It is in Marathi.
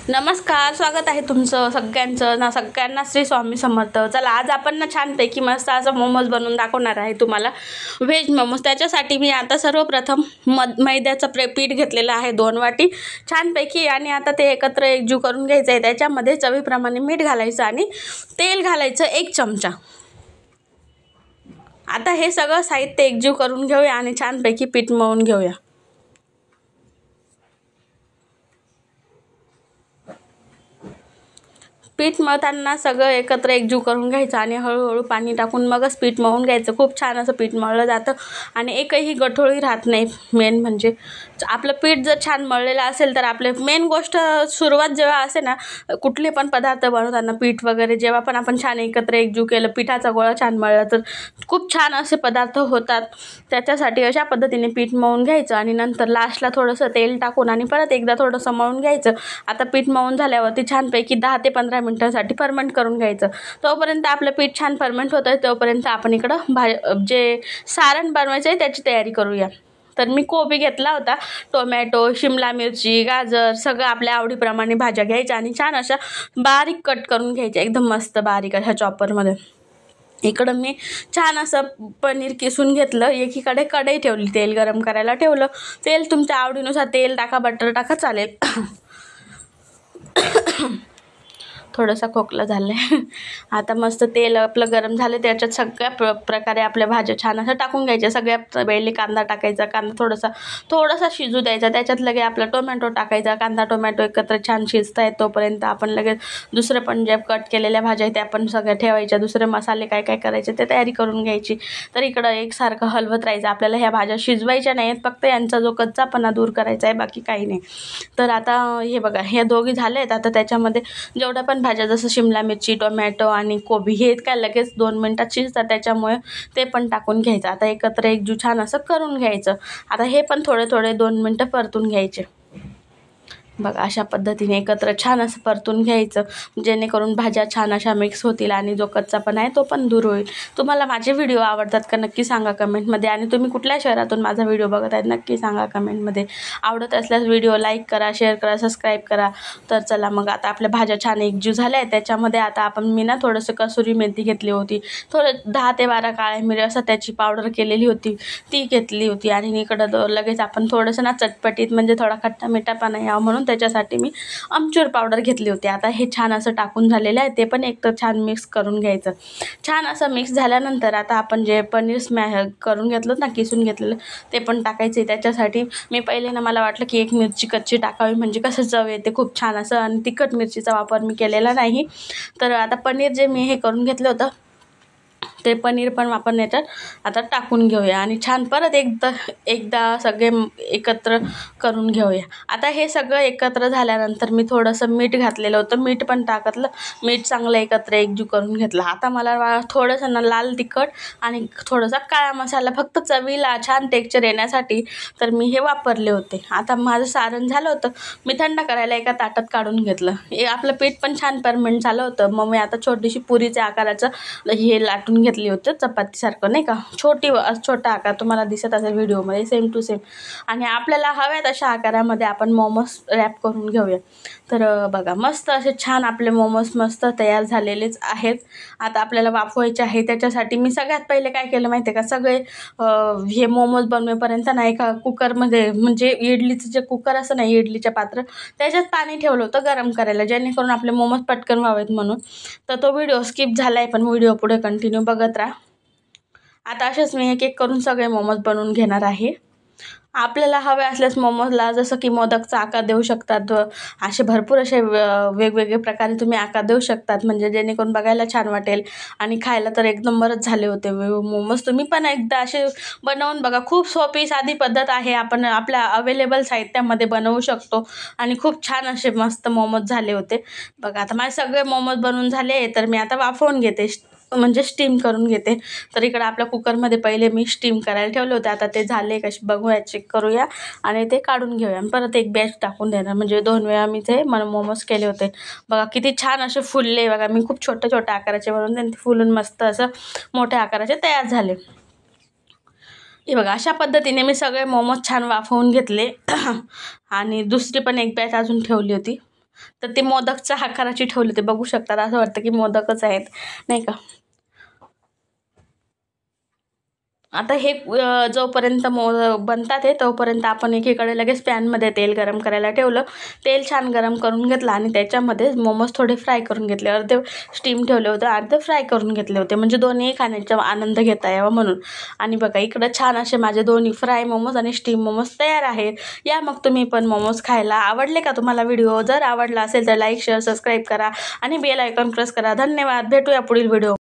नमस्कार, स्वागत आहे तुमचं सगळ्यांचं सगळ्यांना श्री स्वामी समर्थ. चला, आज आपण छानपैकी मस्त असं मोमोज बनवून दाखवणार आहे तुम्हाला, व्हेज मोमोज. त्याच्यासाठी मी आता सर्वप्रथम मैद्याचं पीठ घेतलेलं आहे 2 वाटी छानपैकी, आणि आता ते एकत्र एकजीव करून घ्यायचं आहे. त्याच्यामध्ये चवीप्रमाणे मीठ घालायचं आणि तेल घालायचं 1 चमचा. आता हे सगळं साहित्य एकजीव करून घेऊया आणि छानपैकी पीठ मळून घेऊया. पीठ मळताना सगळं एकत्र एकजीव करून घ्यायचं आणि हळूहळू पाणी टाकून मगच पीठ मळून घ्यायचं. खूप छान असं पीठ मळलं जातं आणि एकही गठोळी राहत नाही. मेन म्हणजे आपलं पीठ जर छान मळलेलं असेल तर आपले मेन गोष्ट सुरुवात जेव्हा असे ना, कुठले पण पदार्थ बनवताना पीठ वगैरे जेव्हा पण आपण छान एकत्र एकजीव केलं, पिठाचा गोळा छान मळला तर खूप छान असे पदार्थ होतात. त्याच्यासाठी अशा पद्धतीने पीठ मळून घ्यायचं आणि नंतर लास्टला थोडंसं तेल टाकून आणि परत एकदा थोडंसं मळून घ्यायचं. आता पीठ मळून झाल्यावरती छानपैकी 10 ते 15 मिनिटांसाठी फर्मेंट करून घ्यायचं. तोपर्यंत आपलं पीठ छान फर्मेंट होतं, तोपर्यंत आपण इकडं जे सारण बनवायचं आहे त्याची तयारी करूया. तर मी कोबी घेतला होता, टोमॅटो, शिमला मिरची, गाजर सगळं आपल्या आवडीप्रमाणे भाज्या घ्यायच्या आणि छान अशा बारीक कट करून घ्यायच्या, एकदम मस्त बारीक अशा चॉपरमध्ये. इकडं मी छान असं पनीर किसून घेतलं. एकीकडे कढई ठेवली, तेल गरम करायला ठेवलं. तेल तुमच्या आवडीनुसार तेल टाका, बटर टाका, चालेल. थोडासा खोकला झाला आहे. आता मस्त तेल आपलं गरम झालं, त्याच्यात सगळ्या प्रकारे आपल्या भाज्या छान असं टाकून घ्यायच्या. सगळ्यात पहिले कांदा टाकायचा, कांदा थोडासा शिजू द्यायचा. त्याच्यात लगे आपला टोमॅटो टाकायचा. कांदा टोमॅटो एकत्र छान शिजतायत तोपर्यंत आपण लगेच दुसरं पण जे कट केलेल्या भाज्या त्या पण सगळ्या ठेवायच्या. दुसरे मसाले काय काय करायचे ते तयारी करून घ्यायची. तर इकडं एकसारखं हलवत राहायचं. आपल्याला ह्या भाज्या शिजवायच्या नाहीत, फक्त यांचा जो कच्चापणा दूर करायचा आहे, बाकी काही नाही. तर आता हे बघा, हे दोघी झालेत. आता त्याच्यामध्ये जेवढ्या पण भाज्या जसं शिमला मिरची, टोमॅटो आणि कोबी हे काय लगेच 2 मिनिटात शिजतात, त्याच्यामुळे ते पण टाकून घ्यायचं. आता एकत्र एकजीव छान असं करून घ्यायचं. आता हे पण थोडे 2 मिनिटं परतून घ्यायचे. बघा, अशा पद्धतीने एकत्र छान असं परतून घ्यायचं, जेणेकरून भाज्या छान अशा मिक्स होतील आणि जो कच्चापणा आहे तो पण दूर होईल. तुम्हाला माझे व्हिडिओ आवडतात का नक्की सांगा कमेंटमध्ये, आणि तुम्ही कुठल्या शहरातून माझा व्हिडिओ बघत आहेत नक्की सांगा कमेंटमध्ये. आवडत असल्यास व्हिडिओ लाईक करा, शेअर करा, सबस्क्राईब करा. तर चला मग, आता आपल्या भाज्या छान एकजीव झाल्या आहेत. त्याच्यामध्ये आता मी ना थोडंसं कसुरी मेथी घेतली होती, 10 ते 12 काळ्या मिऱ्या असं त्याची पावडर केलेली होती, ती घेतली होती. आणि इकडं लगेच आपण थोडंसं ना चटपटीत म्हणजे थोडा खट्टा मिठापणा यावं म्हणून त्याच्यासाठी मी आमचूर पावडर घेतली होती. आता हे छान असं टाकून झालेलं आहे, ते पण एक तर छान मिक्स करून घ्यायचं. छान असं मिक्स झाल्यानंतर आता आपण जे पनीर करून घेतलं ना, किसून घेतलेलं, ते पण टाकायचं. त्याच्यासाठी मी पहिले ना, मला वाटलं की 1 मिरची कच्ची टाकावी म्हणजे कसं चव येते खूप छान असं, आणि तिखट मिरचीचा वापर मी केलेला नाही. तर आता पनीर जे मी हे करून घेतलं होतं ते पनीर पण आपण याच्यात आता टाकून घेऊया आणि छान परत एकदा सगळे एकत्र करून घेऊया. आता हे सगळं एकत्र झाल्यानंतर मी थोडंसं मीठ घातलेलं होतं, मीठ पण टाकलं. मीठ चांगलं एकत्र एकजीव करून घेतलं. आता मला थोडंसं ना लाल तिखट आणि थोडासा काळा मसाला, फक्त चवीला छान टेक्स्चर येण्यासाठी तर मी हे वापरले होते. आता माझं सारण झालं होतं, मी थंड करायला एका ताटात काढून घेतलं. आपलं पीठ पण छान फर्मेंट झालं होतं. मग मी आता छोटीशी पुरीच्या आकाराचं हे लाटून घेतली होती, चपातीसारखं नाही का, छोटा आकार तुम्हाला दिसत असेल व्हिडिओमध्ये, सेम टू सेम. आणि आपल्याला हव्यात अशा आकारामध्ये आपण मोमोज रॅप करून घेऊया. तर बघा, मस्त असे छान आपले मोमोज मस्त तयार झालेलेच आहेत. आता आपल्याला वाफवायचे आहे. त्याच्यासाठी मी सगळ्यात पहिले काय केलं माहिती आहे का, सगळे हे मोमोज बनवेपर्यंत ना एका कुकरमध्ये, म्हणजे इडलीचं जे कुकर असं नाही, इडलीच्या पात्र, त्याच्यात पाणी ठेवलं होतं गरम करायला, जेणेकरून आपले मोमोज पटकन व्हावेत म्हणून. तर तो व्हिडिओ स्किप झाला आहे, पण व्हिडिओ पुढे कंटिन्यू बघत राहा. आता असेच मी एक करून सगळे मोमोज बनवून घेणार आहे. आपल्याला हवे असल्यास मोमोजला जसं की मोदकचा आकार देऊ शकतात, असे भरपूर असे वेगवेगळे प्रकारे तुम्ही आकार देऊ शकतात, म्हणजे जेणेकरून बघायला छान वाटेल आणि खायला तर एक नंबरच झाले होते मोमोज. तुम्ही पण एकदा असे बनवून बघा. खूप सोपी साधी पद्धत आहे, आपण आपल्या अवेलेबल साहित्यामध्ये बनवू शकतो आणि खूप छान असे मस्त मोमोज झाले होते. बघा, आता माझे सगळे मोमोज बनवून झाले, तर मी आता वाफवून घेते, म्हणजे स्टीम करून घेते. तर इकडं आपल्या कुकरमध्ये पहिले मी स्टीम करायला ठेवले होते. आता ते झाले कसे बघूया, चेक करूया आणि ते काढून घेऊया. परत एक बॅच टाकून देणार, म्हणजे 2 वेळा मी ते मोमोज केले होते. बघा किती छान असे फुलले. बघा, मी खूप छोट्या आकाराचे बनवून त्यांनी फुलून मस्त असं मोठ्या आकाराचे तयार झाले. हे बघा, अशा पद्धतीने मी सगळे मोमोज छान वाफवून घेतले आणि दुसरी पण एक बॅच अजून ठेवली होती. तर ते मोदकच्या आकाराची ठेवले, ते बघू शकतात, असं वाटतं की मोदकच आहेत नाही का. आता हे जोपर्यंत बनतात तोपर्यंत आपण एकीकडे लगेच पॅनमध्ये तेल गरम करायला ठेवलं. तेल छान गरम करून घेतलं आणि त्याच्यामध्ये मोमोज थोडे फ्राय करून घेतले. अर्धे स्टीम ठेवले होते, अर्धे फ्राय करून घेतले होते, म्हणजे दोन्ही खाण्याचा आनंद घेता यावा म्हणून. आणि बघा इकडं छान असे माझे दोन्ही फ्राय मोमोज आणि स्टीम मोमोज तयार आहेत. या मग तुम्ही पण मोमोज खायला. आवडले का तुम्हाला व्हिडिओ? जर आवडला असेल तर लाईक, शेअर, सबस्क्राईब करा आणि बेल आयकॉन प्रेस करा. धन्यवाद. भेटूया पुढील व्हिडिओ.